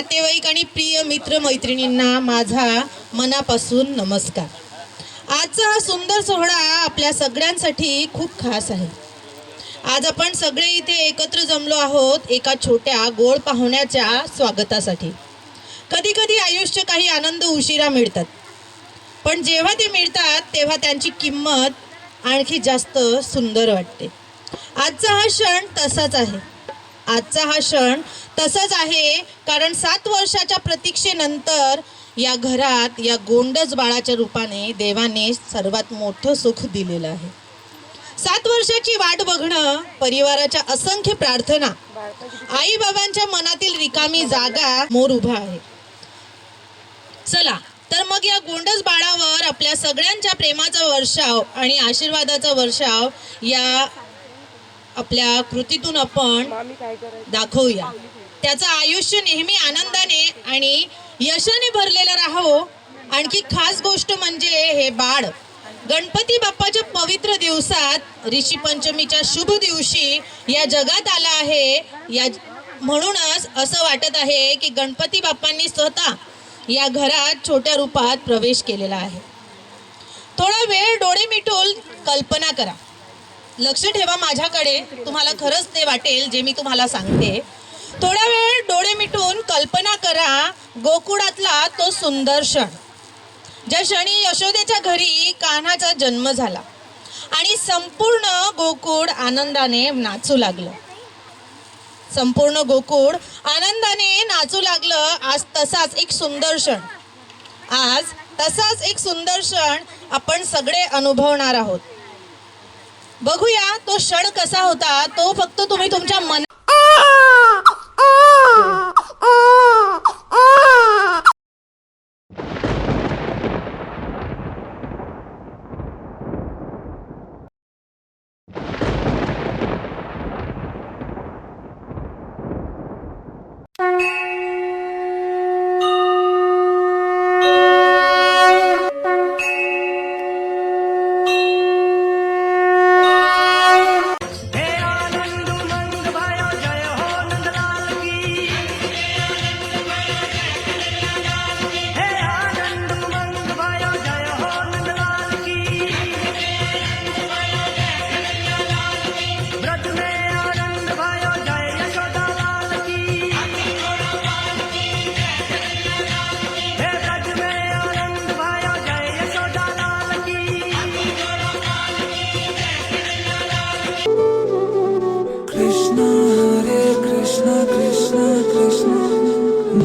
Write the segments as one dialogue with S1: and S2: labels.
S1: नातेवाईक आणि प्रिय मित्र मैत्रिणींना माझा मनापासून नमस्कार। आजचा हा सुंदर सोहळा आपल्या सगळ्यांसाठी खूप खास आहे। आज आपण सगळे इथे एकत्र जमलो आहोत एका छोट्या गोड पाहुण्याच्या स्वागतासाठी। कधी कधी आयुष्य काही आनंद उशिरा मिळतात, पण जेव्हा ते मिळतात तेव्हा त्यांची किंमत आणखी जास्त सुंदर वाटते। आजचा हा क्षण तसाच आहे। आजचा हा क्षण तसाच आहे कारण 7 वर्षाच्या प्रतीक्षेनंतर या घरात या गोंडस बाळाच्या रूपाने देवाने सर्वात मोठं सुख दिलेलं आहे। 7 वर्षाची वाट बघणं, परिवाराच्या असंख्य प्रार्थना, आई बाबांच्या मनातील रिकामी जागा मोर उभा आहे। चला तर मग या गोंडस बाळावर आपल्या सगळ्यांच्या प्रेमाचा वर्षाव आणि आशीर्वादाचा वर्षाव या आपल्या कृतीतून आपण दाखवूया। त्याचं आयुष्य नेहमी आनंदाने आणि यशाने भरलेलं राहो। आणखी खास गोष्ट म्हणजे हे बाळ गणपती बाप्पाच्या पवित्र दिवसात ऋषी पंचमीच्या शुभ दिवशी या जगात आला आहे। या म्हणूनच असं वाटत आहे की गणपती बाप्पांनी स्वतः या घरात छोट्या रूपात प्रवेश केलेला आहे। थोडा वेळ डोळे मिटून कल्पना करा, लक्ष ठेवा माझ्याकडे, तुम्हाला खरंच ते वाटेल जे मी तुम्हाला सांगते। थोडा वेळ डोळे मिटून कल्पना करा गोकुळातला तो सुंदर क्षण, ज्या क्षणी यशोदेच्या घरी कान्हाचा जन्म झाला आणि संपूर्ण गोकुळ आनंदाने नाचू लागलं। संपूर्ण गोकुळ आनंदाने नाचू लागलं। आज तसाच एक सुंदर क्षण आपण सगळे अनुभवणार आहोत। बघूया तो क्षण कसा होता, तो फक्त तुम्ही तुमच्या मनात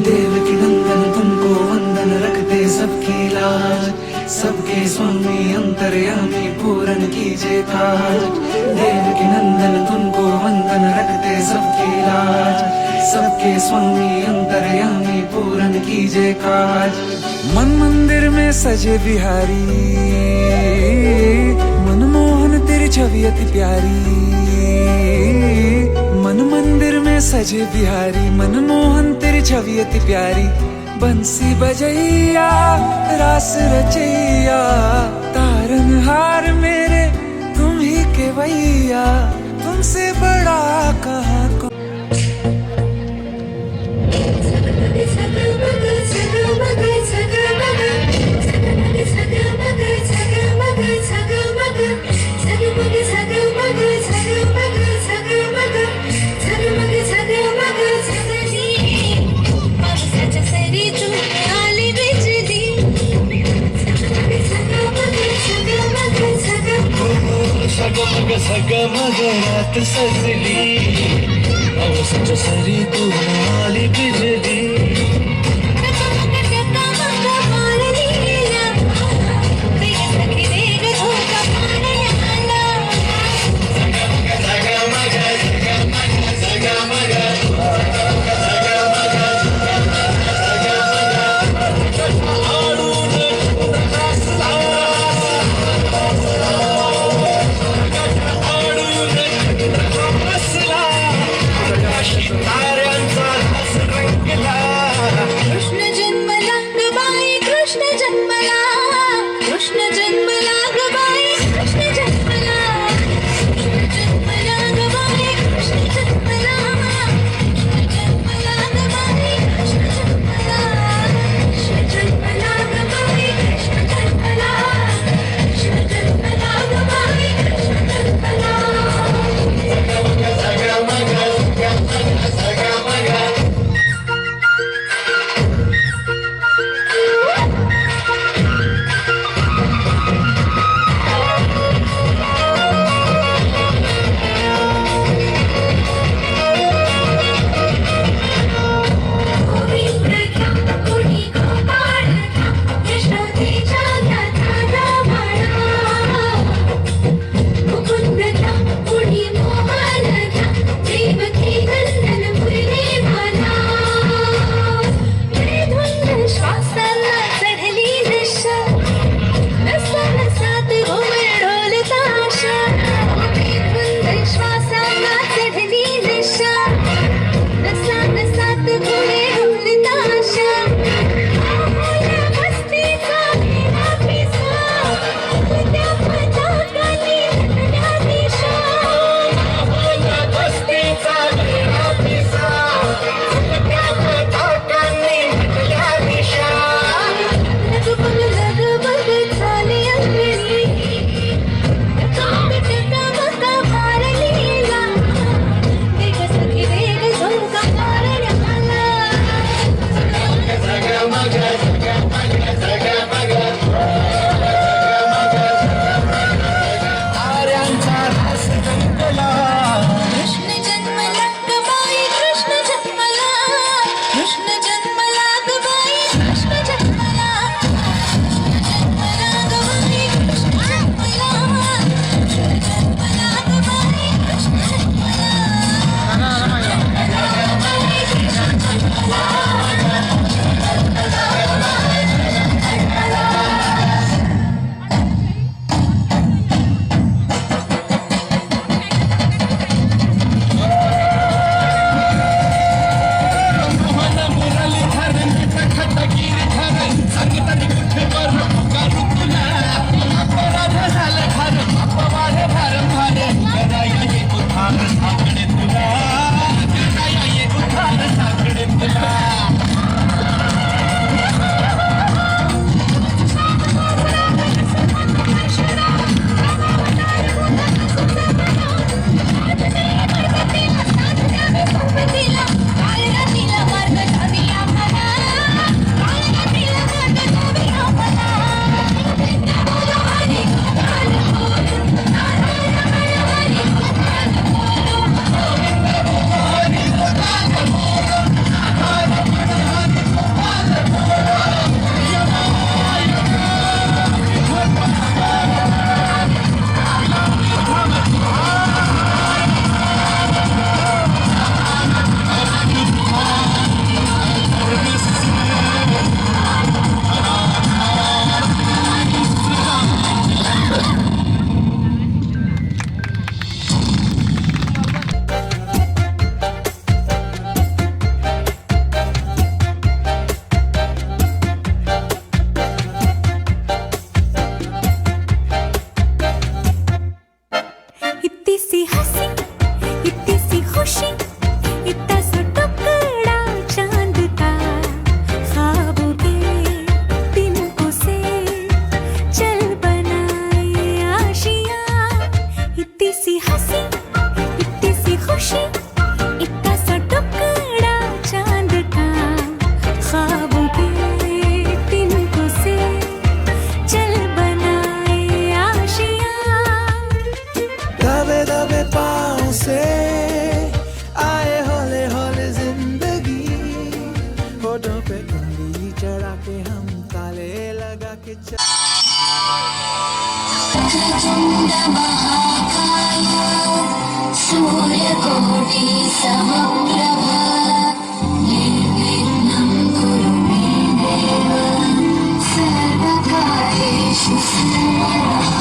S2: देवकी नंदन तुमको वंदन रखते सबकी लाज, सबके स्वामी अंतर्यामी पूरन कीजिए काज। देवकी नंदन तुमको वंदन रखते सबकी लाज, सबके स्वामी अंतर्यामी पूरन कीजिए काज। मन मंदिर में सजे बिहारी, मनमोहन तेरी छवि अति प्यारी। मन मंदिर में सजे बिहारी, मनमोहन तेरी छवि अति प्यारी। बंसी बजैया रास रचैया, तारनहार मेरे तुम ही केवैया। तुमसे बड़ा कहाँ को
S3: सगमग रात सजली, पावसाच्या सरी तू आली बिजली। ताऱ्यांचा
S4: सूर्यकोटि समप्रभा निर्विघ्नं कुरु मे देव सर्वकार्येषु सर्वदा।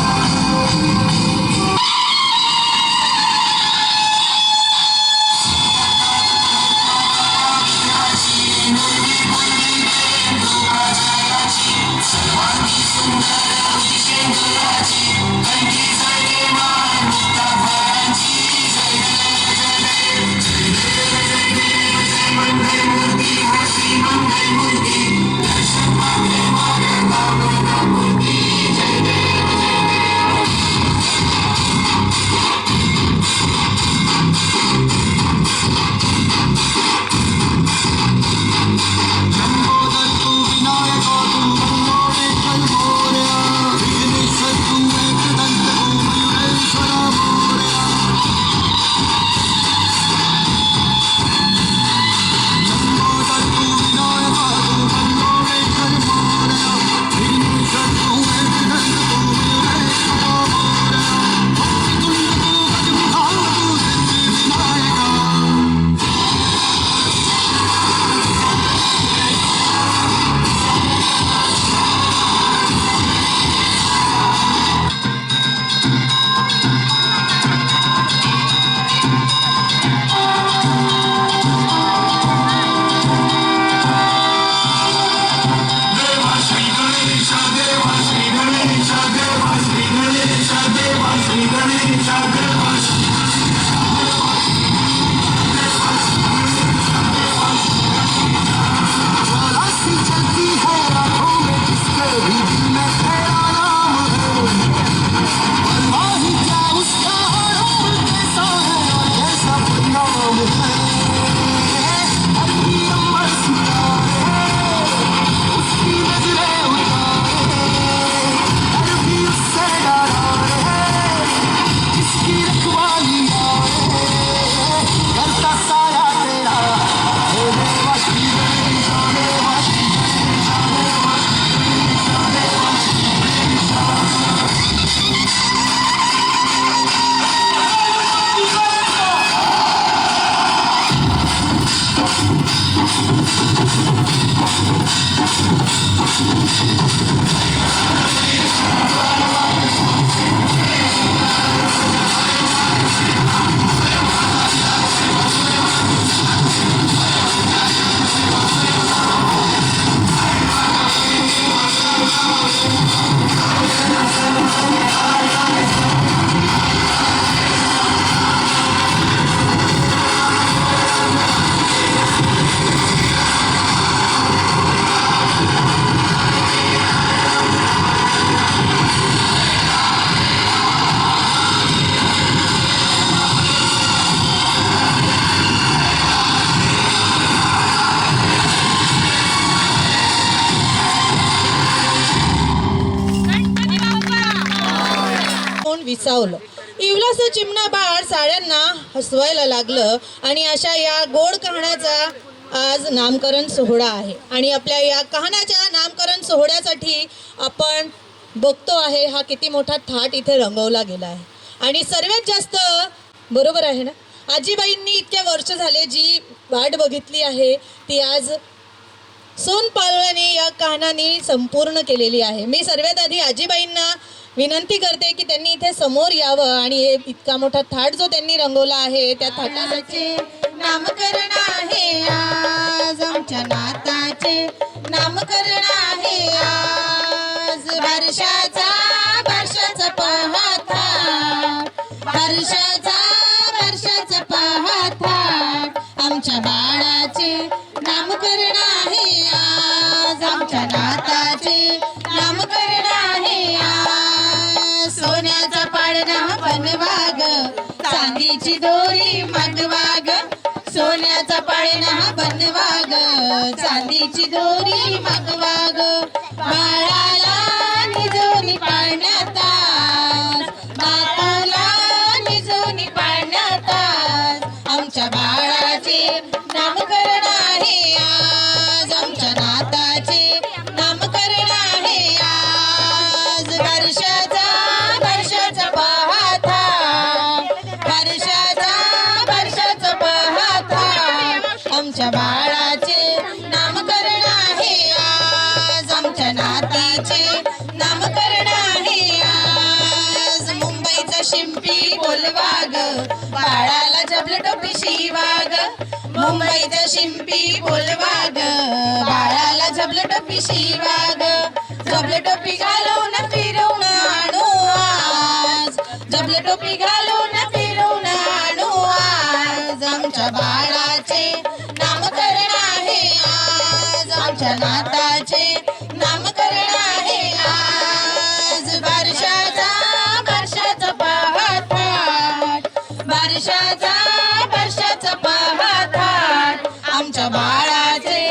S1: विसावलं. इवलाचं चिमणा बाळ साड्यांना हसवायला लागलं आणि अशा या गोड कहाण्याचा आज नामकरण सोहळा आहे. आणि आपल्या या कहाण्याच्या नामकरण सोहळ्यासाठी आपण बघतो आहे हा किती मोठा थाट इथे रंगवला गेला आहे. आणि सर्वात जास्त बरोबर आहे ना, आजीबाईंनी इतक्या वर्ष झाले जी वाट बघितली आहे ती आज सोनपालवाने या कहाण्याने संपूर्ण केलेली आहे. मी सर्वात आधी आजीबाईंना विनंती करते की त्यांनी इथे समोर यावं आणि हे इतका मोठा थाट जो त्यांनी रंगवला आहे त्या थाटाचे नामकरण आहे आज, आमच्या नाताचे नामकरण आहे आज. वर्षाचा पहा वर्षाचा पहा आमच्या बाळाचे नामकरण आहे आज, आमच्या नाताचे नामकरण आहे आज. सोन्याचा पाळणा बनवा ग, चांदीची दोरी मागवा ग. सोन्याचा पाळणा बनवा ग, चांदीची दोरी मागवा ग. बाळाला निजोनी पाळण्यात आज, नाताला निजोनी पाळण्यात आज. आमच्या बाळाचे नामकरण आहे आज, आमच्या नाताचे नामकरण आहे आज. वर्षाचा पहा आमच्या बाळाचे नामकरण आहे आज, आमच्या नातीचे नामकरण आहे आज. मुंबईचा शिंपी बोलवा ग, बाळाला झबल टोपी शिवा ग. मुंबईचा शिंपी बोलवा ग, बाळाला झबल टोपी शिवा ग. झबल टोपी घालून फिरवून आणू आज, झबल टोपी घालून फिरवून आणू आज. आमच्या बाळाचे नामकरण आहे आज, आमच्या नाताचे नामकरण आहे आज. बारशाचा बारशाचा पहाट, बारशाचा बारशाचा पहाट. आमच्या बाळाचे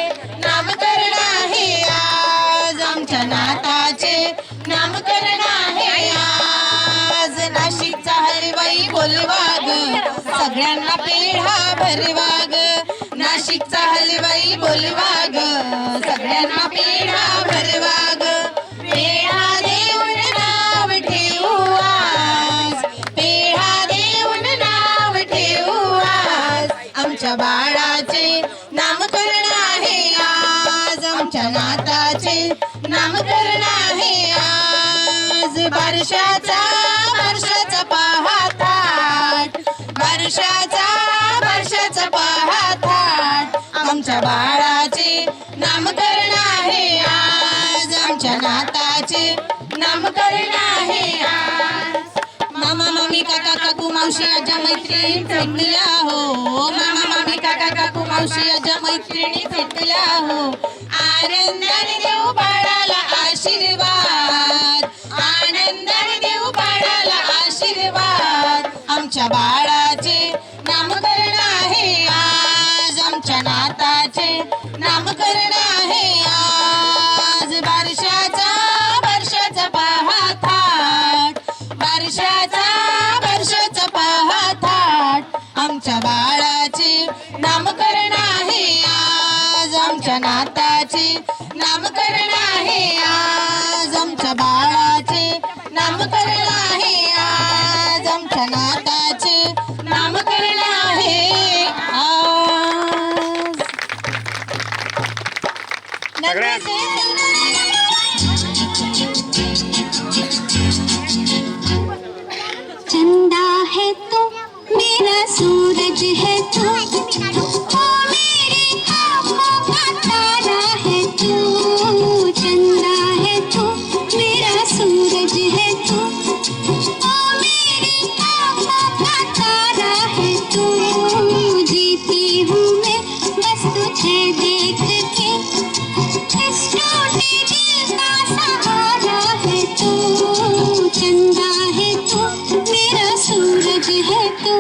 S1: नामकरण आहे आज, आमच्या नाताचे नामकरण आहे आज. नाशिकचा हलवाई बोलवा ग, सगळ्यांना पेढा भरवा ग. नाशिकचा हलवाई बोलवा ग, सगळ्यांना पेढा भरवा ग. पेढा देऊन नाव ठेवू आज, पेढा देऊन नाव ठेवू आज. आमच्या बाळाचे नामकरण आहे आज, आमच्या नाताचे नामकरण आहे आज. बारशाचा बारशाचा पहाट, बारशाचा बारशाचा पहाट. आमच्या बाळाचे नामकरण आहे आज, आमच्या नाताचे नामकरण आहे आज. मामा मामी काका काकू मावशी आजा मैत्रिणी भेटल्या हो, मामा मामी काका काकू मावशी आजा मैत्रिणी भेटल्या हो. आनंदाने देऊ बाळाला आशीर्वाद, आनंदाने देऊ बाळाला आशीर्वाद. आमच्या बाळाचे नामकरण आहे आज, आमच्या नाताचे नामकरण आहे आज. बारशाचा बारशाचा पहाट, बारशाचा बारशाचा पहाट. आमच्या बाळाचे नामकरण आहे आज, आमच्या नाताचे नामकरण आहे आज. आमच्या बाळाचे नामकरण आहे आज, आमच्या नाताचे नामकरण आहे आज.
S4: चंदा है तो मेरा सूरज है तू, ओ मेरे आँखों का तारा है तू. चंदा है तो मेरा सूरज है तू, ओ मेरे आँखों का तारा है तू. जीती हूँ मैं बस तुझे देख के, इस टूटे दिल का सहारा है तू. चंदा है तू मेरा सूरज है तू.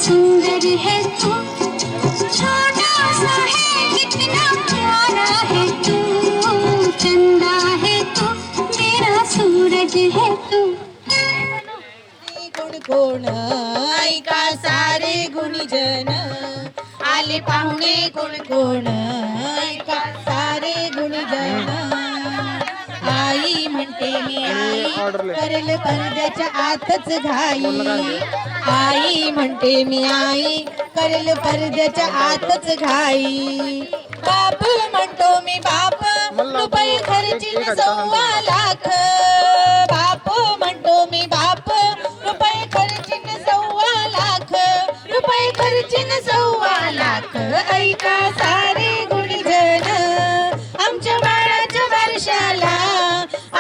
S4: सुंदर है तू, छोटा सा है कितना प्यारा है तू. चंदा है तू मेरा सूरज है तू.
S1: कोण कोण ऐका सारे गुणीजन, आले पाहुणे कोण कोण ऐका सारे गुणीजन. आई म्हणते मी आई, करेल पडद्याच्या आतच घाई. आई म्हणते मी आई, करेल पडद्याच्या आतच घाई. बाप म्हणतो मी बाप, रुपये खर्चीन 1.25 लाख. बाप म्हणतो मी बाप, रुपये खर्चीन 1.25 लाख. रुपये खर्चीन 1.25 लाख. ऐका सारे गुणीजन, आमच्या बाळाच्या वर्षाला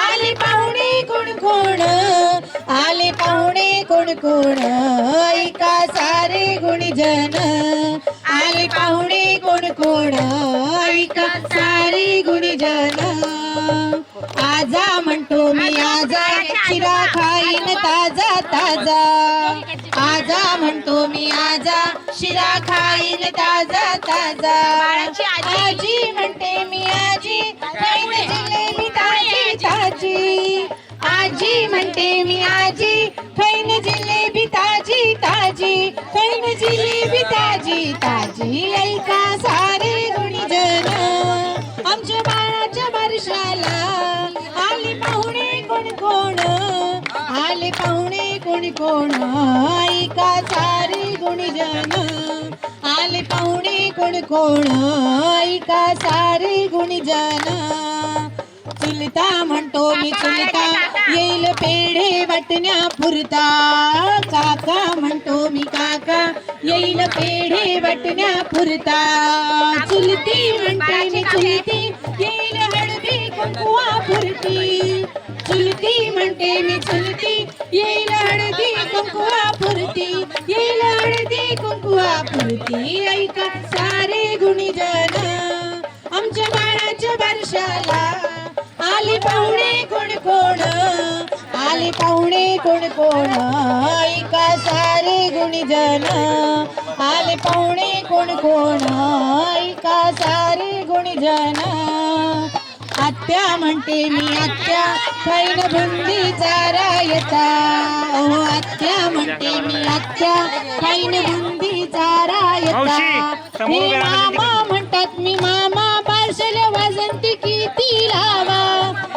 S1: आले पाहुणे कोण कोण, आले पाहुणे कोण कोण. ऐका सारे गुणीजन, आले पाहुणे कोण कोण ऐका सारे गुणीजन आजा म्हणतो मी आजा शिरा खाईन ताजा ताजा आजा म्हणतो मी आजा शिरा खाईन ताजा ताजा आजी म्हणते मी आजी खाईन जिलेबी ताजी ताजी आजी म्हणते मी आजी खाईन जिलेबी ताजी ताजी खाईन जिलेबी ताजी ताजी ऐका सारे गुणीजन आमच्या बाळाच्या बारशाला आले पाहुणे कोण कोण आले पाहुणे कोण कोण ऐका सारे गुणीजन आले पाहुणे कोण कोण ऐका सारे गुणीजन चुलता म्हणतो मी चुलता येईल पेढे वाटण्या पुरता काका म्हणतो मी काका येईल पेढे वाटण्या पुरता चुलती म्हणते मी चुलती येईल हळदी कुंकुवा पुरती चुलती म्हणते मी चुलती येईल हळदी कुंकुवा पुरती येईल हळदी कुंकुवा पुरती ऐका सारे गुणीजन आमच्या बाळाच्या बारशाला आले पाहुणे कोण कोण आले पाहुणे कोण कोण ऐका सारे गुणीजन आले पाहुणे कोण कोण ऐका सारे गुणीजन आत्या म्हणते मी आत्या खाईन बुंदीचा रायता ओ आत्या म्हणते मी आत्या खाईन बुंदीचा रायता हे मामा म्हणतात मी मामा बारशाल वाजंती किती लावा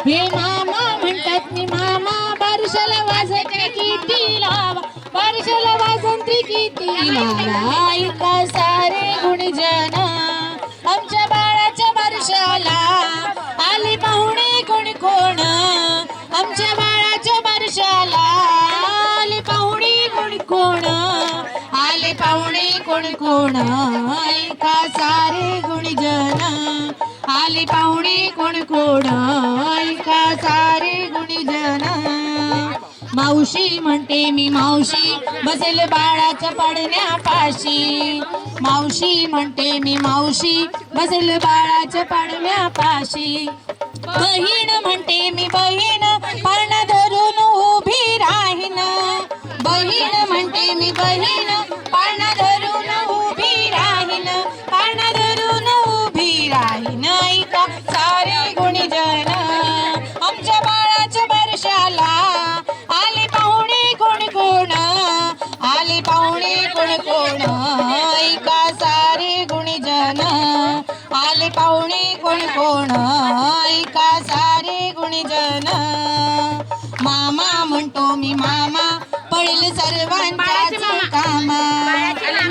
S1: हे मामा म्हणतात मी मामा बारशाल वाजंती किती लावा बारशाल वाजंती किती लावा ऐका सारे गुणीजन आमच्या बाळाच्या बारशाला आले पाहुणे कोण कोण आमच्या बाळाच्या बारशाला आले पाहुणे कोण कोण आले पाहुणे कोण कोण ऐका सारे गुणीजन आले पाहुणे कोण कोण ऐका सारे गुणीजन मावशी म्हणते मी मावशी बसेल बाळाच्या पाडण्यापाशी मावशी म्हणते मी मावशी बसेल बाळाच्या पाडण्यापाशी बहीण म्हणते मी बहीण पाळणा धरून उभी राहीन बहीण म्हणते मी बहीण पाळणा धरून उभी राहीन पाळणा धरून उभी राहीन ऐका सारे गुणीजन आमच्या बाळाच्या बारशाला आले पाहुणे कोण कोण आले पाहुणे कोण कोण ऐका सारे गुणीजन आले पाहुणे कोण कोण ऐका सारे गुणीजन मामा म्हणतो मी मामा पडेल सर्वांच्याच कामा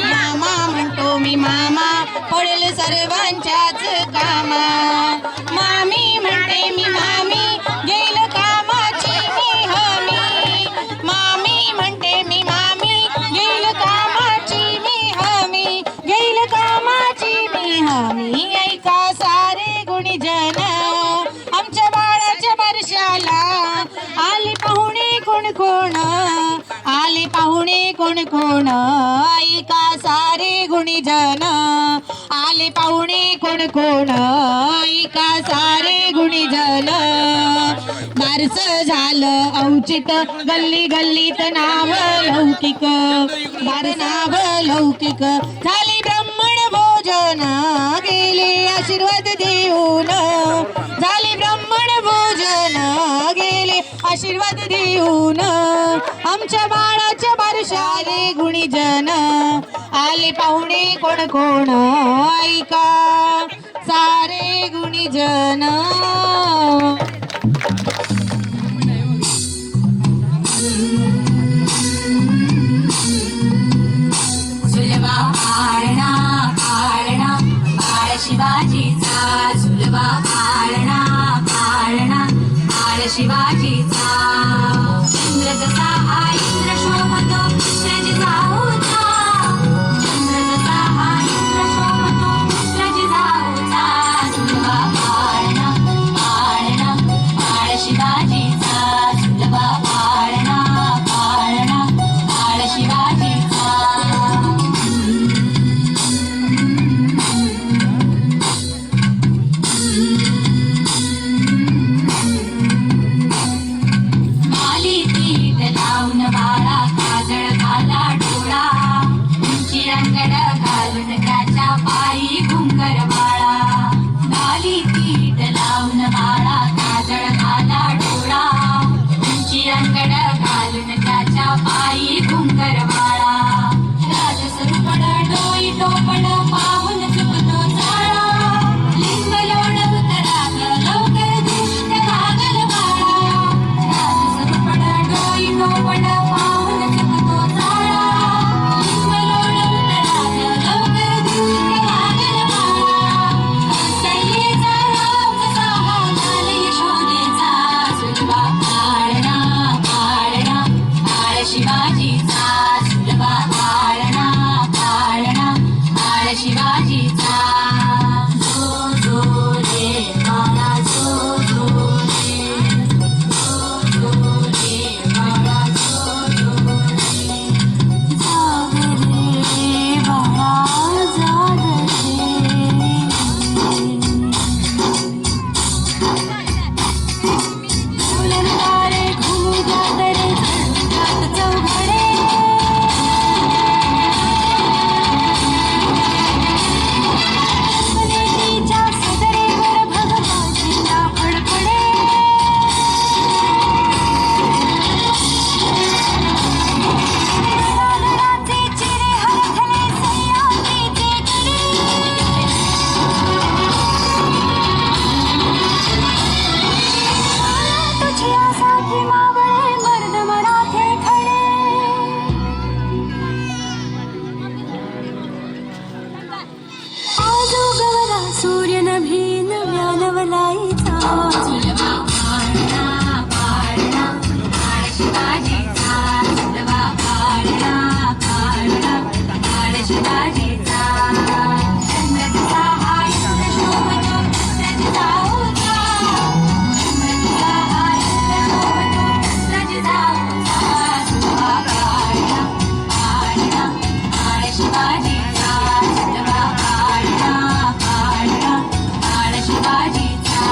S1: मामा म्हणतो मी मामा पडेल सर्वांच्याच कामा मामी म्हणते मी मामी घेईल कामाची मी हमी मामी म्हणते मी मामी घेईल कामाची मी हमी घेईल कामाची मी हमी ऐका सारे गुणीजन आमच्या बाळाच्या बारशाला आले पाहुणे कोण कोण आले पाहुणे कोण कोण ऐका सारे गुणीजन आले पाहुणे कोण कोण ऐका सारे गुणीजन बारस झालं औचित गल्ली गल्लीत नाव लौकिक बार नाव लौकिक झाली ब्राह्मण भोजन गेले आशीर्वाद देऊन झाले ब्राह्मण भोजन गेले आशीर्वाद देऊन आमच्या बाळाच्या बारशाले गुणीजन आले पाहुणे कोण कोण ऐका सारे गुणीजन
S5: झुलवा पाळणा पाळणा बाळ शिवाजीचा झुलवा पाळणा पाळणा बाळ शिवाजीचा चंद्र जसा हा इंद्र शोभतो त्याची जाऊचा चंद्र जसा हा इंद्र शोभतो त्याची जाऊचा झुलवा पाळणा पाळणा बाळ शिवाजीचा झुलवा पाळणा पाळणा बाळ शिवाजीचा पायी घुंगर बाळा घाली पीठ लावून बाळा काजळ घाला डोळा उंची अंगड घालून त्याच्या पायी घुंगर बाळा राजसरुपड डोई टोपण पाहून चुकतो चाळा लिंब लोण उतराग लवकर दृष्ट लागल बाळा राजसरुपड डोई टोपण पाहून चुकतो चाळा लिंब लोण उतराग लवकर दृष्ट लागल बाळा कौसल्येचा राम कसा झाल यशोदेचा सुलभा पाळणा पाळणा बाळ शिवाजीचा सुलभा पाळणा पाळणा बाळ शिवाजीचा जो जो रे बाळा जो जो रे जो जो रे बाळा जो जो रे जाग रे बाळा जाग रे फुलंदारे घुमू जात रे जात चौघडे पलेटीच्या सदरेवर भगवा झेंडा फडफडे रानाचे चिरे हरखले सह्याद्रीचे कडे तुझ्यासाठी मावळे मर्द मराठे खडे आजो गवला सूर्य नभी नव्यानवलाईचा सुलभा पाळणा पाळणा बाळ शिवाजीचा सुलभा पाळणा पाळणा बाळ शिवाजीचा चंद्रचा हा इंद्र शोभतो चंद्रचा होता चंद्रचा हा इंद्र शोभतो चंद्रचा होता सुलभा पाळणा पाळणा बाळ शिवाजीचा सुलभा पाळणा पाळणा बाळ शिवाजीचा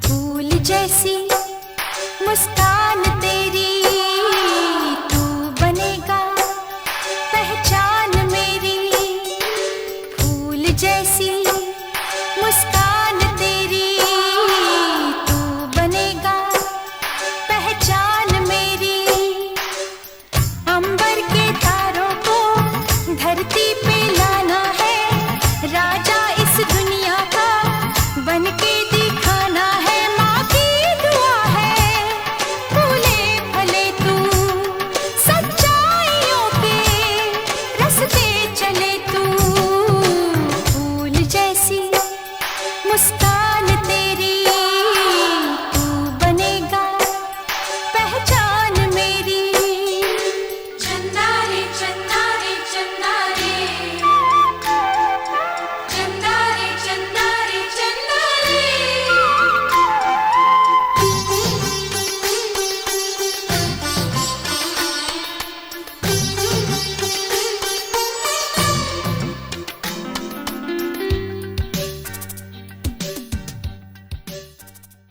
S5: फूल जैसी मुस्कान तेरी तू बनेगा पहचान मेरी फूल जैसी मुस्कान तेरी तू बनेगा पहचान मेरी अंबर के तारों को धरती पे लाना है राजा इस दुनिया का बन के दिखाना है माँ की दुआ है फूले फले तू सच्चाइयों के रस्ते चले तू फूल जैसी मुस्कान तेरी तू बनेगा पहचान मेरी चंदा रे चंदा रे चंदा रे चंदा रे चंदा रे चंदा रे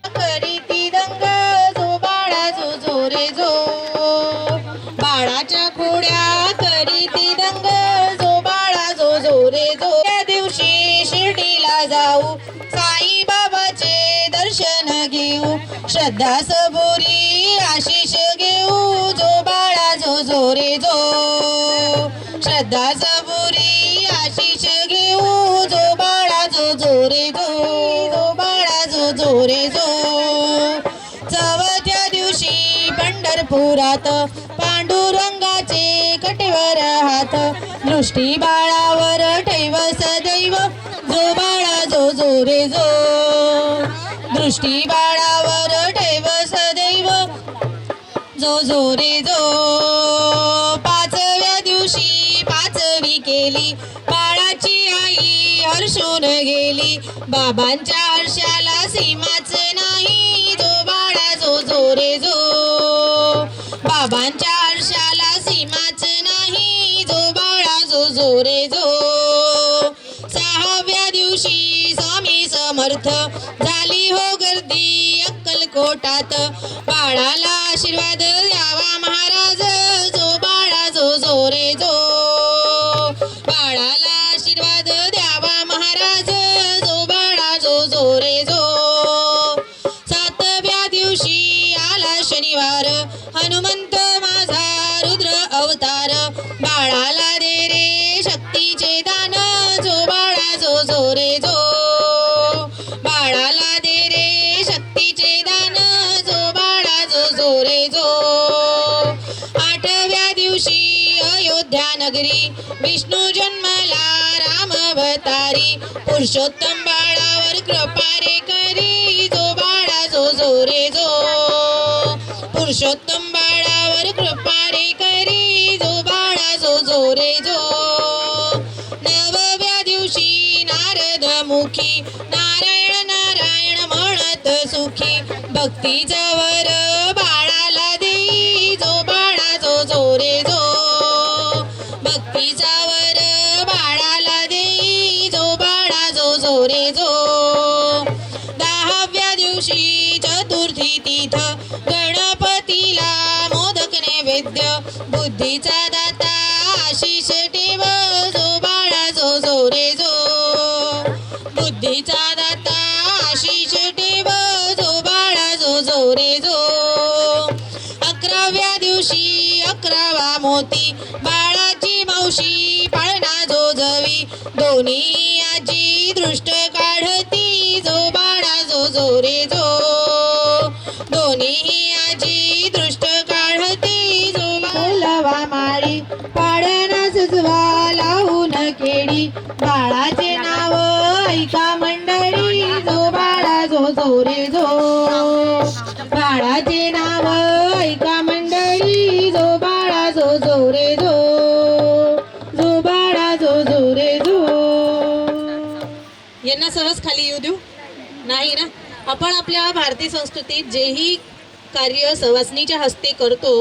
S1: करीती दंग जो बाळा जो जो रे जो बाळाच्या खोड्या करीती दंग जो बाळा जो जो रे जो त्या दिवशी शिर्डीला जाऊ साई बाबाचे दर्शन घेऊ श्रद्धा सबुरी आशिष घेऊ जो बाळा जो जो रे जो श्रद्धा सबुरी आशिष घेऊ जो बाळा जो जो रे जो बाळा जो जो रे जो चवथ्या दिवशी पंढरपुरात पांडुरंगाचे कटेवर हात दृष्टी बाळावर ठेव सदैव जो बाळा जो जो रे जो दृष्टी बाळावर ठेव सदैव जो जो रे जो पाचव्या दिवशी पाचवी केली, बाळाची आई हर्षून गेली. बाबांच्या हर्षाला सीमाच नाही, जो बाळा जो जो रे जो. बाबांच्या हर्षाला सीमाच नाही, जो बाळा जो जो रे जो. 6व्या दिवशी स्वामी समर्थ झाली हो गर्दी अक्कलकोटात. बाळाला आशीर्वाद द्यावा महाराज, जो बाळा जो जो रे जो. बाळाला आशीर्वाद द्यावा महाराज, जो बाळा जो जो रे जो. 7व्या दिवशी आला शनिवार, हनुमंत माझा रुद्र अवतार. बाळाला दे रे शक्तीचे दान, जो बाळा जो जो रे जो. बाळाला दे रे शक्तीचे दान, जो बाळा जो जो रे जो. 8व्या दिवशी अयोध्या नगरी, विष्णू जन्मला राम अवतारी. पुरुषोत्तम बाळावर कृपा रे करी, जो बाळा जो जो रे जो. पुरुषोत्तम बाळावर कृपा रे करी, जो बाळा जो जो रे जो. 9व्या दिवशी नारद मुखी, नारायण नारायण म्हणत सुखी. भक्तीचा वर बाळाला देई, जो बाळा जो जो रे जो. भक्तीचा वर बाळाला देई, जो बाळा जो जो रे जो. 10व्या दिवशी चतुर्थी तिथ, गणपतीला मोदक नैवेद्य. बुद्धीचा दाता आशीष ठेव, जो बाळा जो जो रे जो. बुद्धीचा दाता आशीष ठेव, जो बाळा जो जो रे जो. 11व्या दिवशी 11वा मोती, बाळाची मावशी पाळणा जो जवी. दोन्ही आजी दृष्ट काढती, जो बाळा जो जो रे जो. दोन्ही आजी दृष्ट काढती, जो बाळा माळी. पाळणा सुजवा लावून केळी, बाळाचे नाव ऐका मंडळी, जो बाळा जो जो रे जो. बाळाचे नाव ऐका मंडळी, जो बाळा जो जो रे जो. जो बाळा जो जो रे जो. यांना सहज खाली येऊ देऊ नाही ना. आपण आपल्या भारतीय संस्कृतीत जेही कार्य सवासणीच्या हस्ते करतो,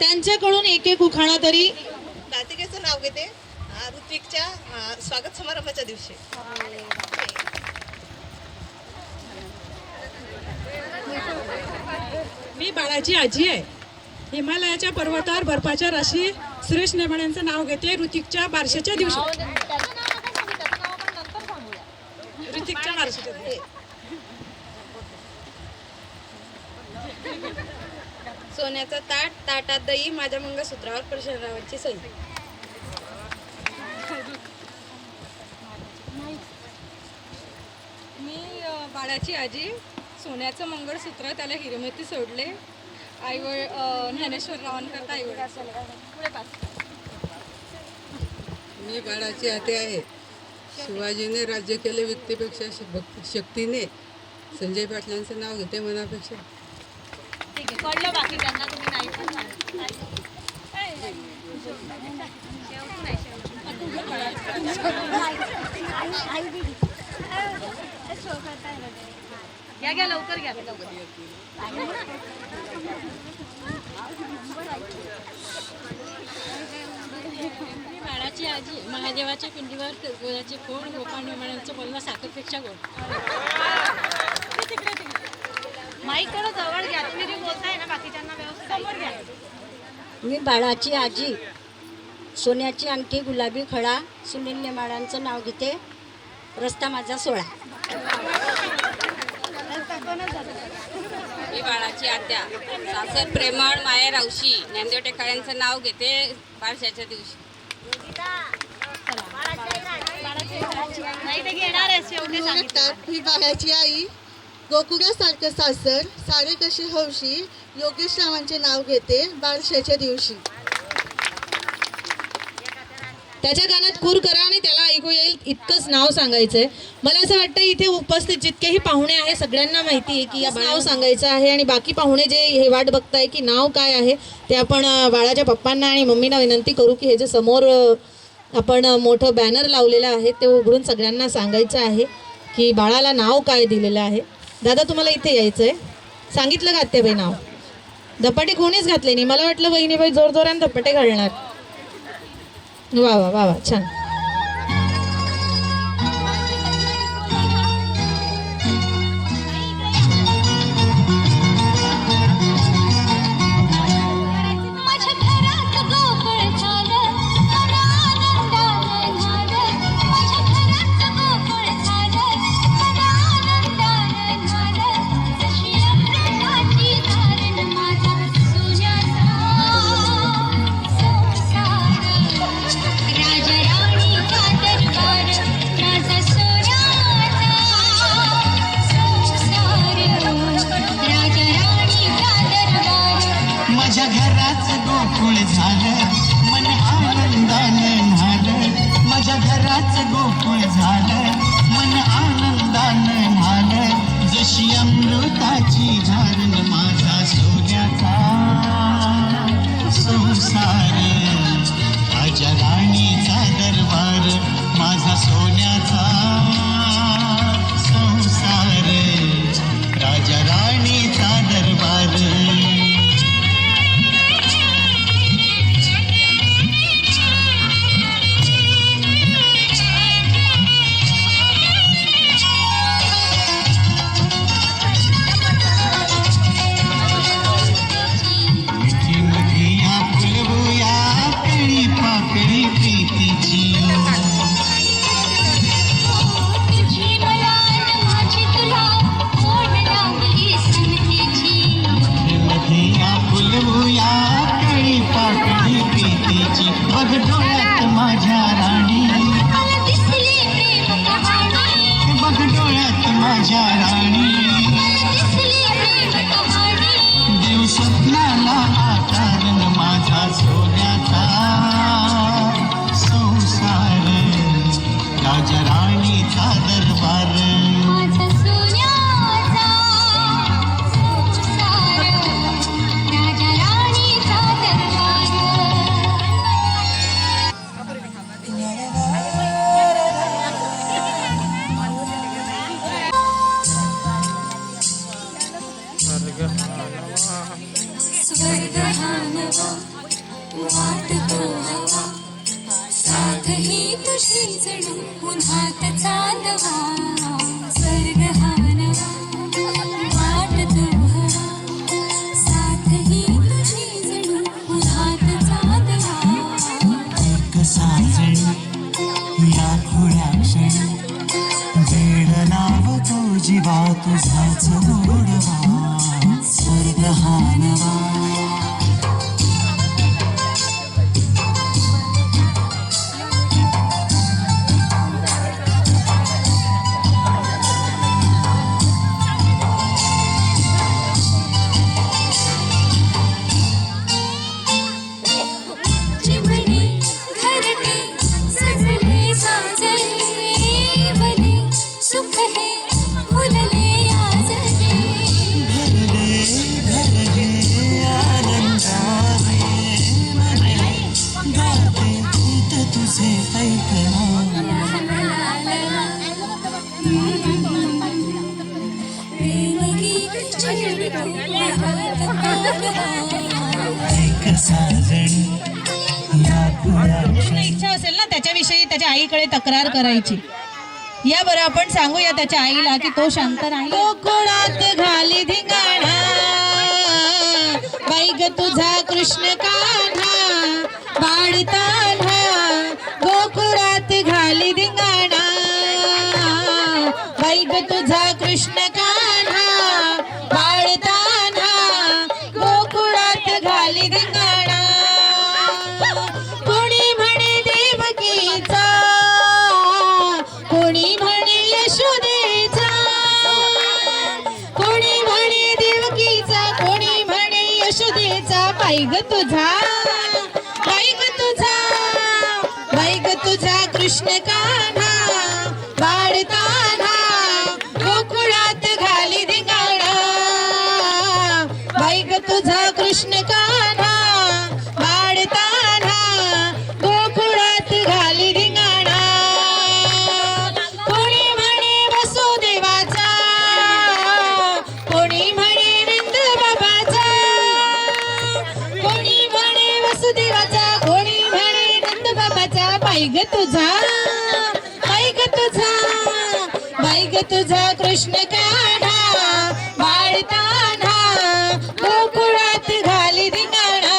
S1: त्यांच्याकडून एक एक उखाणा तरी.
S6: कार्तिकेचं नाव घेते ऋत्विकच्या स्वागत समारंभाच्या दिवशी.
S7: मी बाळाची आजी आहे. हिमालयाच्या पर्वतावर बर्फाच्या राशी सुरेश नेमाड्यांचं नाव घेते ऋतिकच्या बारशाच्या दिवशी. ऋतिकच्या बारशाच्या दिवशी.
S8: सोन्याचा ताट, ताटात दही, माझ्या मंगळसूत्रावर परशुरामाची सही. मी बाळाची आजी, सोन्याचं मंगळसूत्र त्याला हिरेमोती सोडले. ज्ञानेश्वर रावांकरता आईवड.
S9: मी बाळाची आते आहे. शिवाजीने राज्य केले व्यक्तीपेक्षा शक्तीने. संजय पाटलांचं नाव घेते मनापेक्षा.
S8: ठीक आहे, कळलं बाकी त्यांना तुम्ही नाही पण घ्या लवकर घ्या लवकर.
S10: मी बाळाची आजी. महादेवाच्या पिंडीवर गोळ्याचे फोड, गोपाळ निर्माणांचं बोलणं साखरपेक्षा गोड.
S8: माईक थोडं जवळ घ्या, तुम्ही जे बोलताय ना बाकीच्यांना व्यवस्थित समोर घ्या.
S10: मी बाळाची आजी. सोन्याची अंगठी, गुलाबी खडा, सुनील नेमाड्यांचं नाव घेते. रस्ता माझा 16.
S8: मी बाळाची आत्या. सासर प्रेमळ, माया रावशी. ज्ञानदेव टेकाळ्यांचं नाव घेते बारशाच्या दिवशी.
S6: ही बाळाची आई, गोकुळासारखं सासर, सारे कसे हौशी. योगेश रावांचे नाव घेते बारशाच्या दिवशी.
S1: त्याच्या गाण्यात खूर करा आणि त्याला ऐकू येईल इतकंच नाव सांगायचंय. मला असं वाटतं इथे उपस्थित जितकेही पाहुणे आहे सगळ्यांना माहिती आहे की या नाव सांगायचं आहे. आणि बाकी पाहुणे जे हे वाट बघताय की नाव काय आहे ते आपण बाळाच्या पप्पांना आणि मम्मीना विनंती करू की हे जे समोर आपण मोठं बॅनर लावलेलं आहे ते उघडून सगळ्यांना सांगायचं आहे की बाळाला नाव काय दिलेलं आहे. दादा तुम्हाला इथे यायचं आहे. सांगितलं का आत्याबाई नाव? धपाटे कोणीच घातले नाही. मला वाटलं वहिनीबाई जोरजोराने धपाटे घालणार. वा वा वा वा छान.
S4: माझ्या घरात गोकुळ झालं मन आनंदानं झालं. माझ्या घरात गोकुळ झालं मन आनंदानं झालं. जशी अमृताची धारण माझा सोन्याचा संसार. राजा राणीचा दरबार माझा सोन्याचा संसार. राजा राणीचा दरबार.
S3: माझ्या घरात गोकुळ झालं मन आनंदानं न्हालं. माझ्या घरात गोकुळ झालं मन आनंदानं न्हालं. जशी अमृताची धारण माझा सोन्याचा संसार. राजा राणीचा दरबार माझा सोन्याचा संसार. राजा राणीचा दरबार. मिठी मिठिया फुलवूया कळी पाकळी प्रीतीची.
S4: तुझी मला न माझी तुला ओढ लागली संगतीची.
S3: मिठिया फुलवूया कळी पाकळी प्रीतीची. बघ डोळ्यात माझ्या राणी,
S4: मला दिसली प्रेम कहाणी.
S3: बघ डोळ्यात माझ्या राणी.
S4: मला दिसली प्रेम कहाणी.
S3: देव स्वप्नाला आकारण माझा सोन्याचा संसार. राजा राणीचा दरबार.
S4: माझा सोन्याचा संसार. राजा राणीचा दरबार. स्वर्ग हा नवा वाटतो हवा. साथ ही तुझी जणू उन्हात चांदवा. स्वर्ग हा नवा वाटतो हवा. साथ ही तुझी जणू उन्हात चांदवा.
S3: एक साजणी या थोड्या क्षणी वेळ लावतो जीवा तुझाच गोडवा. स्वर्ग हा नवा.
S4: चिमणी घरटे सजले साजले भले सुख हे फुलले आजले.
S3: भरले भरले आनंदाने मने गाते गीत तुझे ऐकणा.
S4: प्रेमगीत छलकतो वाहत पारवा.
S3: एक साजणी या थोड्या
S1: कोणाला इच्छा असेल ना त्याच्याविषयी त्याच्या आईकडे तक्रार करायची. या बरं आपण सांगूया त्याच्या आईला की तो शांत राहील. गोकुळात घाली धिंगाणा बाई ग तुझा कृष्ण कान्हा बाळतान्हा. गोकुळात घाली धिंगाणा बाई ग तुझा कृष्ण कान्हा बाळतान्हा. गोकुळात घाली धिंगाणा. कोणी म्हणे देवकीचा कोणी म्हणे यशोदेचा. कोणी म्हणे देवकीचा कोणी म्हणे यशोदेचा. बाई ग तुझा बाई ग तुझा बाई ग तुझा कृष्ण कान्हा बाळतान्हा. गोकुळात घाली धिंगाणा बाई ग तुझा कृष्ण कान्हा बाळतान्हा. गोकुळात घाली तुझा कृष्ण कान्हा बाळताना गोकुळात घाली धिंगाणा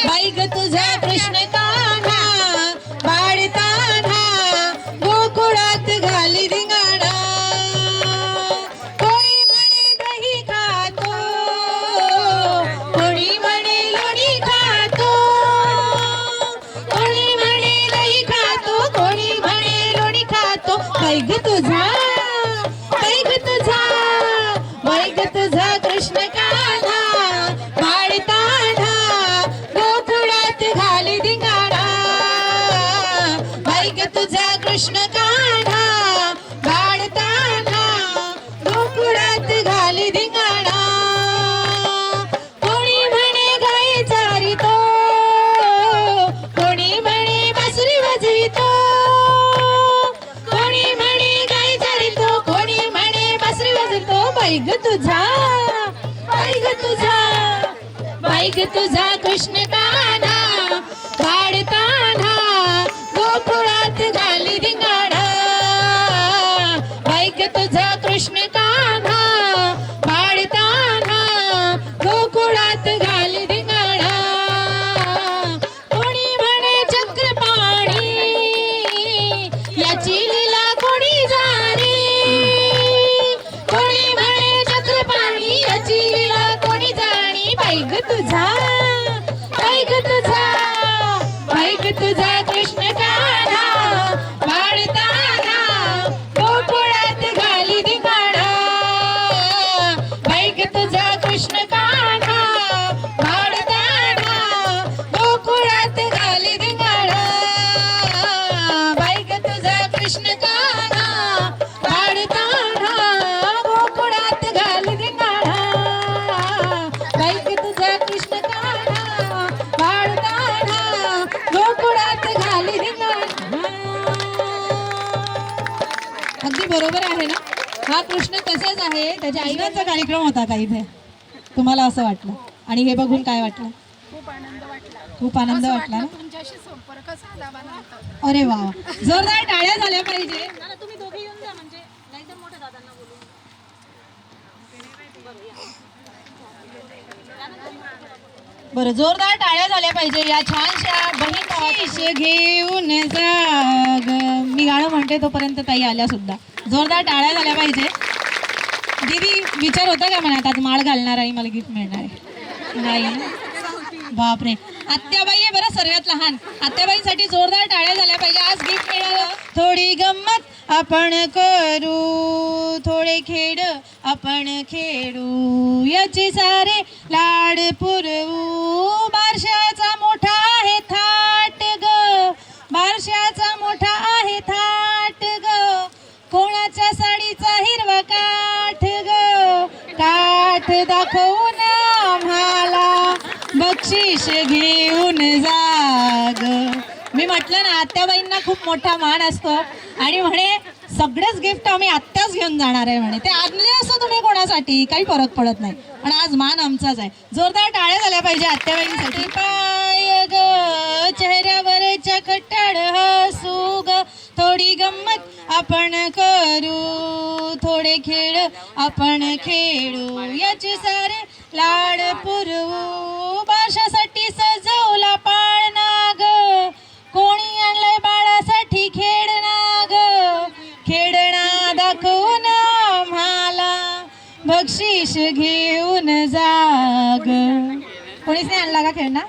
S1: बाई ग तुझा कृष्ण कान्हा बाळताना गोकुळात घाली धिंगाणा कोणी म्हणे दही खातो कोणी म्हणे लोणी खातो कोणी म्हणे दही खातो कोणी म्हणे लोणी खातो बाई ग तुझा कृष्ण कान्हा बाळताना गोकुळात घाली धिंगाणा बाई ग तुझा कृष्ण कान्हा बाळताना गोकुळात घाली धिंगाणा कोणी म्हणे गाई चारितो कोणी म्हणे बासरी वाजवितो कोणी म्हणे गाई चारितो कोणी म्हणे बासरी वाजवितो बाई ग तुझा कृष्ण कान्हा बाळताना गोकुळात घाली धिंगाणा बाई ग तुझा कृष्ण कान्हा बाळताना गोकुळात घाली धिंगाणा कोणी म्हणे चक्रपाणी याची लीला कोणी जाणे कोणी म्हणे चक्रपाणी याची लीला कोणी जाणी बाई ग तुझा कृष्ण कान्हा बाळताना गोकुळात घाली धिंगाणा बाई ग तुझा कृष्ण कान्हा बाळताना गोकुळात घाली धिंगाणा बाई ग तुझा कृष्ण कान्हा बाळताना गोकुळात घाली धिंगाणा बाई ग तुझा कृष्ण कान्हा बाळताना गोकुळात घाली धिंगाणा. अगदी बरोबर आहे ना. हा कृष्ण तसाच आहे. त्याच्या आईचा कार्यक्रम होता का इथे तुम्हाला असं वाटलं आणि हे बघून काय वाटलं? खूप आनंद वाटला ना.
S4: तुमच्याशी संपर्क साधावा नव्हता.
S1: अरे वा जोरदार टाळ्या झाल्या पाहिजे.
S4: तुम्ही दोघे येऊन जा म्हणजे नाहीतर मोठ्या दादांना बोलू.
S1: बरं जोरदार टाळ्या झाल्या पाहिजे या छानशा बहीण भावाची घेऊन जाग. मी गाणं म्हणते तोपर्यंत ताई आल्या सुद्धा. जोरदार टाळ्या झाल्या पाहिजे. दीदी विचार होता का मनात आज माळ घालणार आणि मला गिफ्ट मिळणार आहे? नाही बापरे. आत्याबाई आहे बरं सर्वात लहान. आत्याबाईंसाठी जोरदार टाळ्या झाल्या पाहिजे. आज गिफ्ट मिळालं. थोडी गंमत आपण करू थोडे खेळ आपण खेळू याचे सारे लाड पुरवू बारशाचा मोठा आहे थाट ग बारशाचा मोठा आहे थाट ग कोणाच्या साडीचा हिरवा काठ ग काठ दाखवून आम्हाला बक्षीस घेऊन जाग. मी म्हटलं ना आत्याबाईंना खूप मोठा मान असतो आणि म्हणे सगळेच गिफ्ट आम्ही आत्याच घेऊन जाणार आहे म्हणे. ते आणले असो तुम्ही कोणासाठी काही फरक पडत नाही पण आज मान आमचाच आहे. जोरदार टाळ्या झाल्या पाहिजे आत्याबाईंसाठी. पाय ग चेहऱ्यावरच्या खट्टाळ हसू ग थोडी गंमत आपण करू थोडे खेळ आपण खेळू याचे सारे लाड पुरवू बारशासाठी सजवला पाळणा ग कोणी आणलंय बाळासाठी खेळणा ग खेळणा दाखवून आम्हाला बक्षीस घेऊन जाग. कोणीच नाही आणला का खेळणा?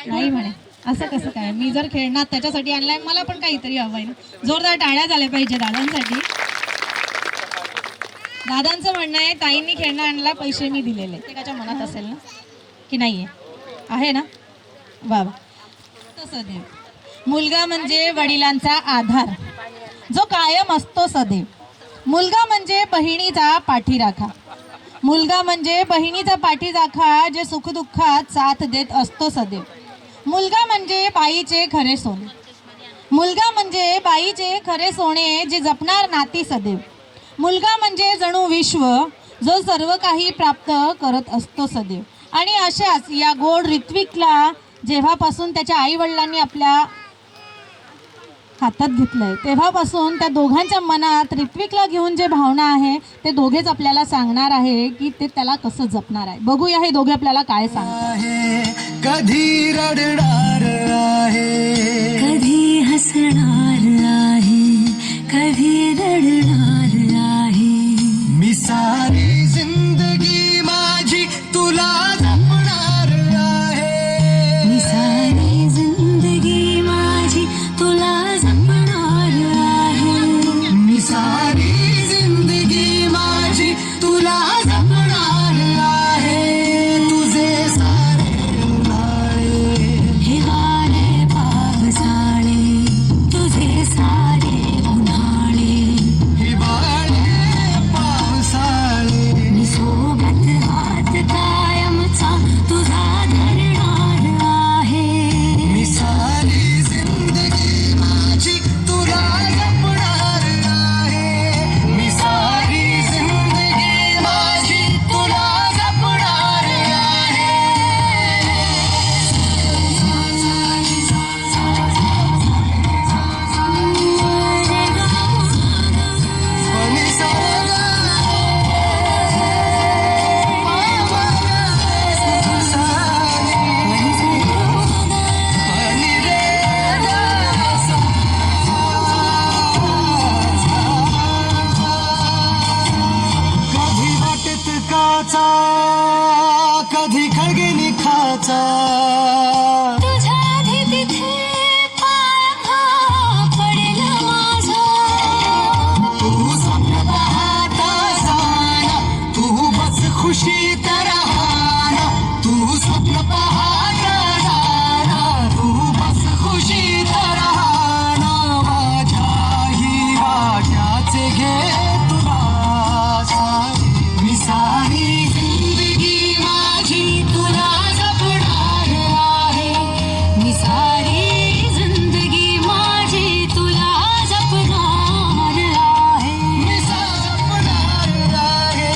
S1: नाही म्हणे. असं कसं काय? मी जर खेळणार त्याच्यासाठी आणलाय मला पण काहीतरी हवंय ना. जोरदार टाळ्या झाल्या पाहिजे दादांसाठी. दादांचं म्हणणं आहे ताईंनी खेळणं आणला पैसे मी दिलेले. त्याच्या मनात असेल ना की नाहीये? आहे ना. बाबा सदैव मुलगा म्हणजे वडिलांचा आधार जो कायम असतो सदैव. मुलगा म्हणजे बहिणीचा पाठीराखा. मुलगा म्हणजे बहिणीचा पाठीराखा जे सुखदुःखात साथ देत असतो सदैव. मुलगा म्हणजे बाईचे खरे सोने. मुलगा म्हणजे बाईचे खरे सोने जे जपणार नाती सदैव. मुलगा म्हणजे जणू विश्व जो सर्व काही प्राप्त करत असतो सदैव. आणि अशाच या गोड ऋत्विकला जेव्हापासून त्याच्या आई वडिलांनी आपल्या हातात घेतलंय तेव्हापासून त्या दोघांच्या मनात ऋत्विकला घेऊन जे भावना आहे ते दोघेच आपल्याला सांगणार आहे की ते त्याला कसं जपणार आहे. बघूया हे दोघे आपल्याला काय सांगतात.
S3: कधी रडणार आहे,
S5: कधी हसणार आहे, कधी रडणार आहे.
S3: मी सारी जिंदगी माझी तुला जपणार आहे.
S5: मी सारी जिंदगी माझी तुला जपणार आहे.
S3: मी सारी जिंदगी माझी तुला जपणार आहे. तुझे सारे उन्हाळे,
S5: हिवाळे पावसाळे, तुझे सारे उन्हाळे,
S3: हिवाळे पावसाळे.
S5: मी सोबत हात कायमचा तुझा धरणार आहे.
S3: मी सारी जिंदगी माझी तुला जपणार आहे. मी सारी जिंदगी माझी तुला जपणार आहे. आणि सागा, आणि रे कधी वाटेत काचा, कधी खळगे खाचा.
S5: तुझ्या आधी तिथे पाय हा पडला माझा.
S3: तू स्वप्न पाहता जाना, तू बस खुशीत राहना. तू स्वप्न पाहता जाना, तू बस खुशीत राहना. माझ्याही वाट्याचे घे तुला सारी. मी सारी जिंदगी माझी तुला जपणार आहे.
S5: मी सारी जिंदगी माझी तुला जपणार आहे.
S3: मी जपणार आहे.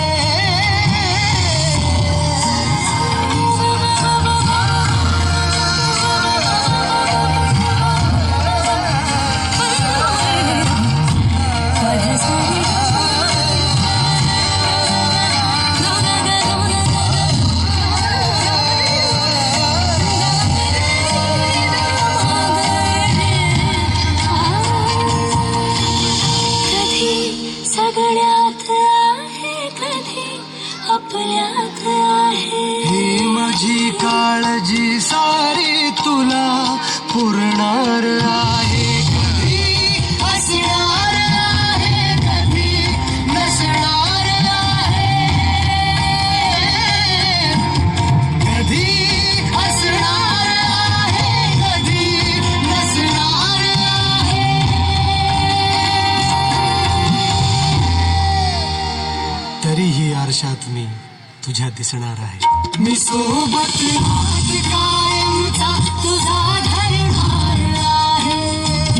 S5: कधी सगळ्यात आहे, कधी आपल्यात आहे.
S3: ही माझी काळजी सारी तुला पुरणार आहे. कधी असणार आहे, कधी नसणार आहे. कधी असणार आहे, कधी नसणार आहे. तरीही आरशात मी तुझ्या दिसणार आहे. मी सोबत हात कायमचा
S5: तुझा धरणार आहे.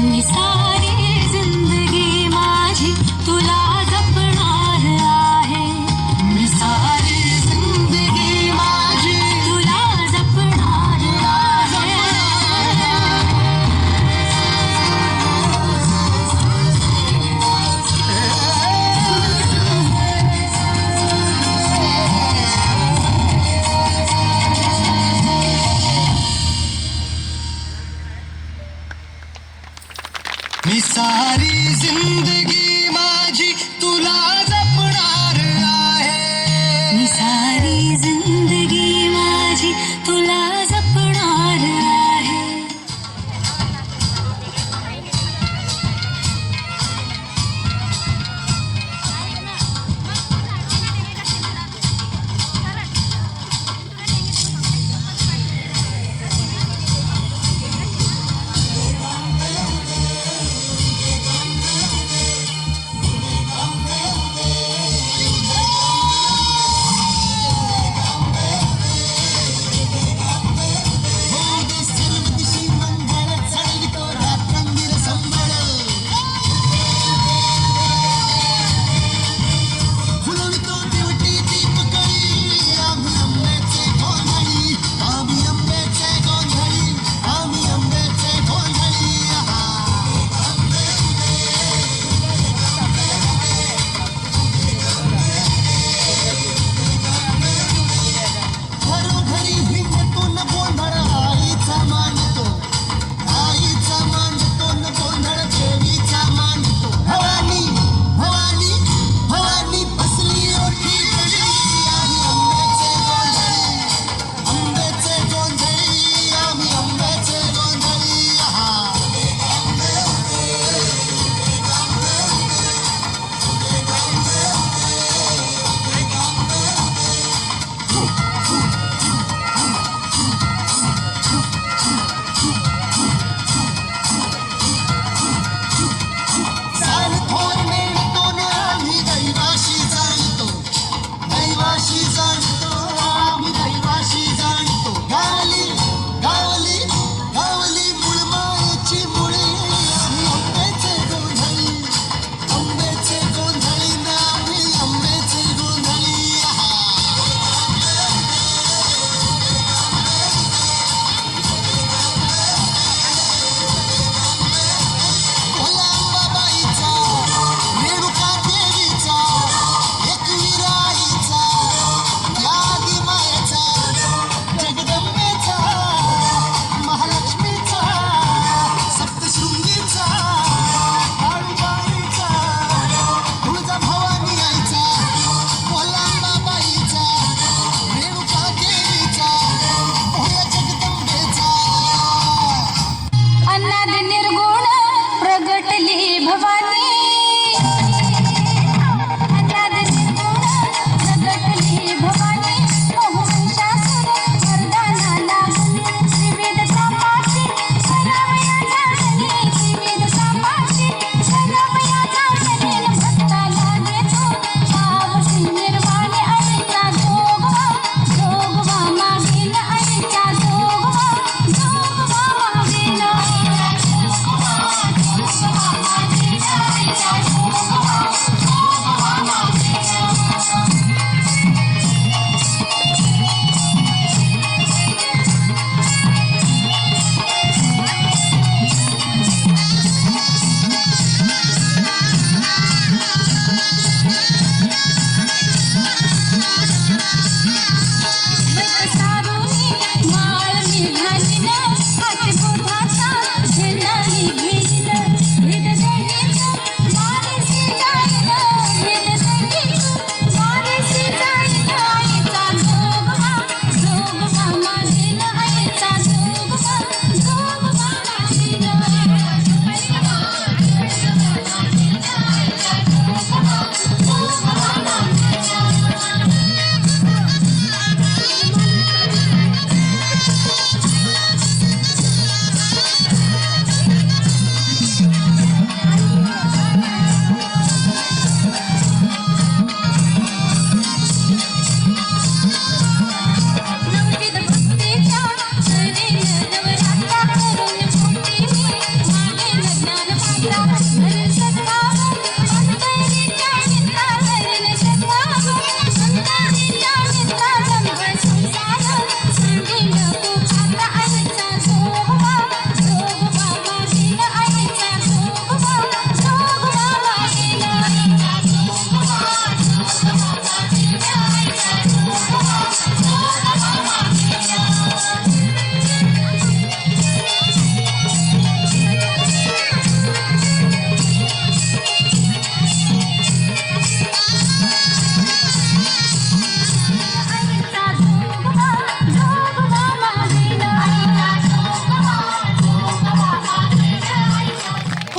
S5: मी सारी जिंदगी माझी तुला जपणार आहे.
S3: मी सारी जिंदगी माझी
S5: तुला जपणार आहे.
S3: मी सारी जिंदगी माझी तुला जपणार आहे.
S5: मी सारी जिंदगी माझी तुला जपणार आहे.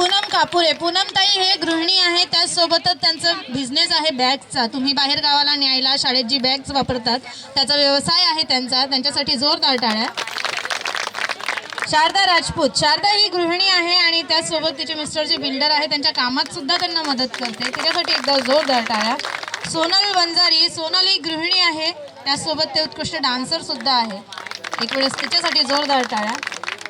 S1: पूनम कापुरे. पूनमताई हे गृहिणी आहे, त्याचसोबतच त्यांचा बिझनेस आहे बॅग्सचा. तुम्ही बाहेर गावाला न्यायला शाळेत जी बॅग्स वापरतात त्याचा व्यवसाय आहे त्यांचा. त्यांच्यासाठी जोरदार टाळ्या. शारदा राजपूत. शारदा ही गृहिणी आहे आणि त्याचसोबत तिचे मिस्टर जे बिल्डर आहे त्यांच्या कामात सुद्धा त्यांना मदत करते. तिच्यासाठी एकदा जोरदार टाळ्या. सोनल वंजारी. सोनल ही गृहिणी आहे, त्याचसोबत ते उत्कृष्ट डान्सर सुद्धा आहे. एक वेळेस तिच्यासाठी जोरदार टाळ्या.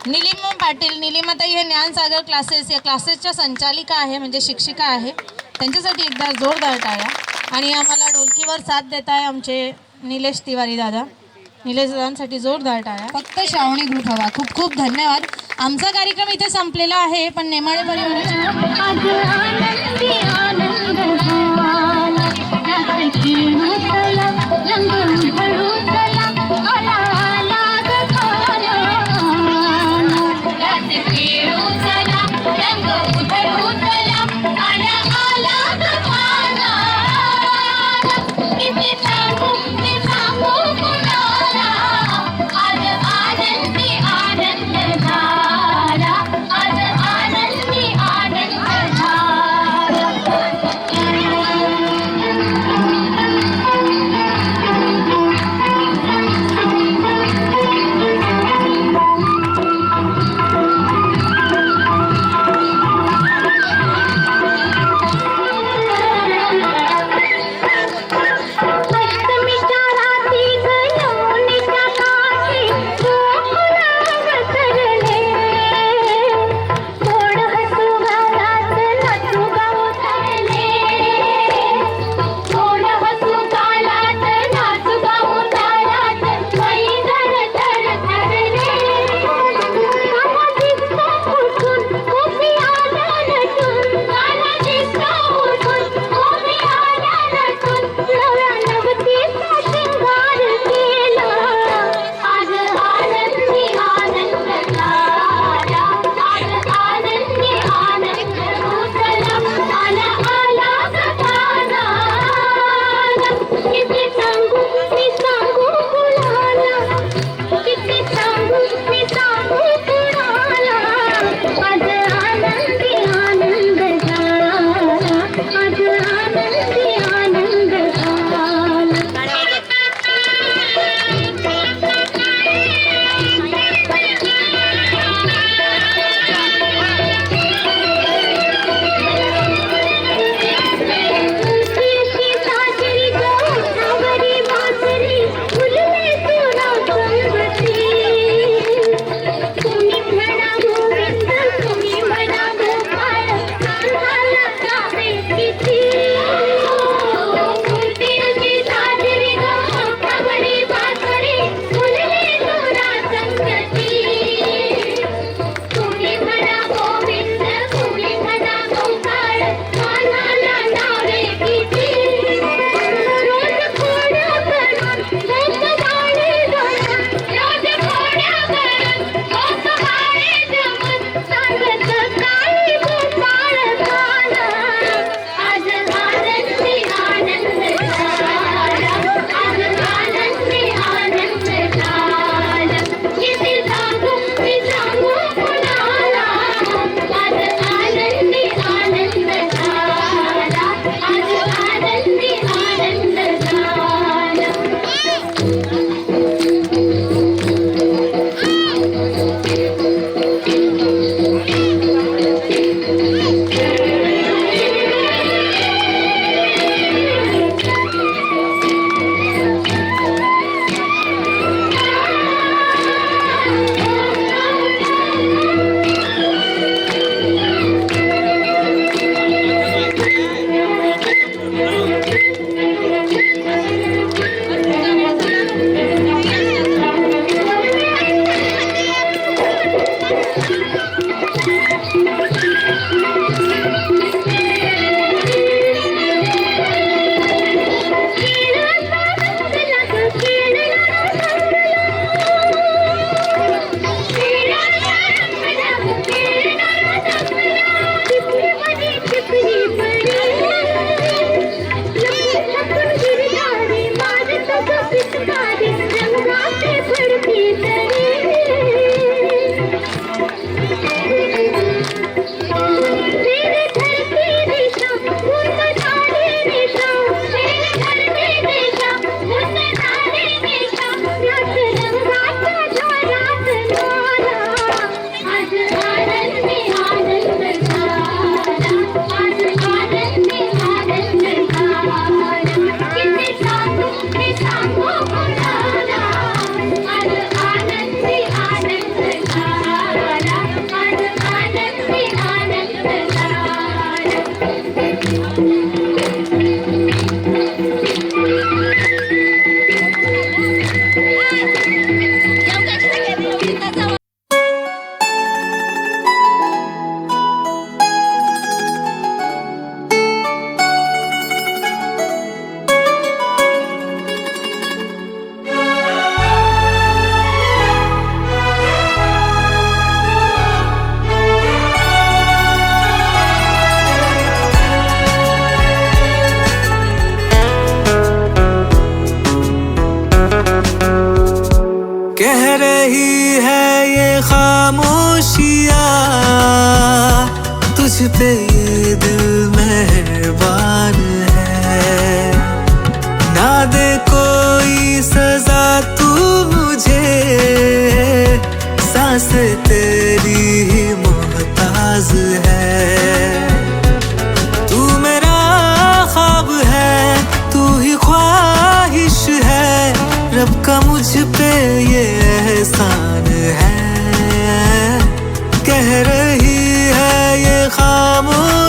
S1: निलिमा पाटील. निलिमाताई हे ज्ञानसागर क्लासेस या क्लासेसच्या संचालिका आहे, म्हणजे शिक्षिका आहे. त्यांच्यासाठी एकदा जोरदार टाळ्या. आणि आम्हाला ढोलकीवर साथ देत आहे आमचे निलेश तिवारी दादा. निलेश दादांसाठी जोरदार टाळ्या. फक्त श्रावणी ग्रुप हवा. खूप खूप धन्यवाद. आमचा कार्यक्रम इथे संपलेला आहे, पण नेमाळे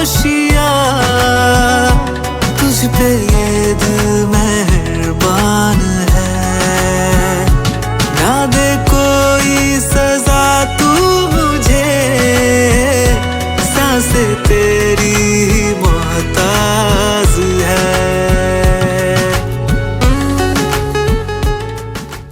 S2: खामोशियाँ तुझ पे ये दिल मेहरबान है, ना दे कोई सजा तू मुझे, सांसें तेरी मोहताज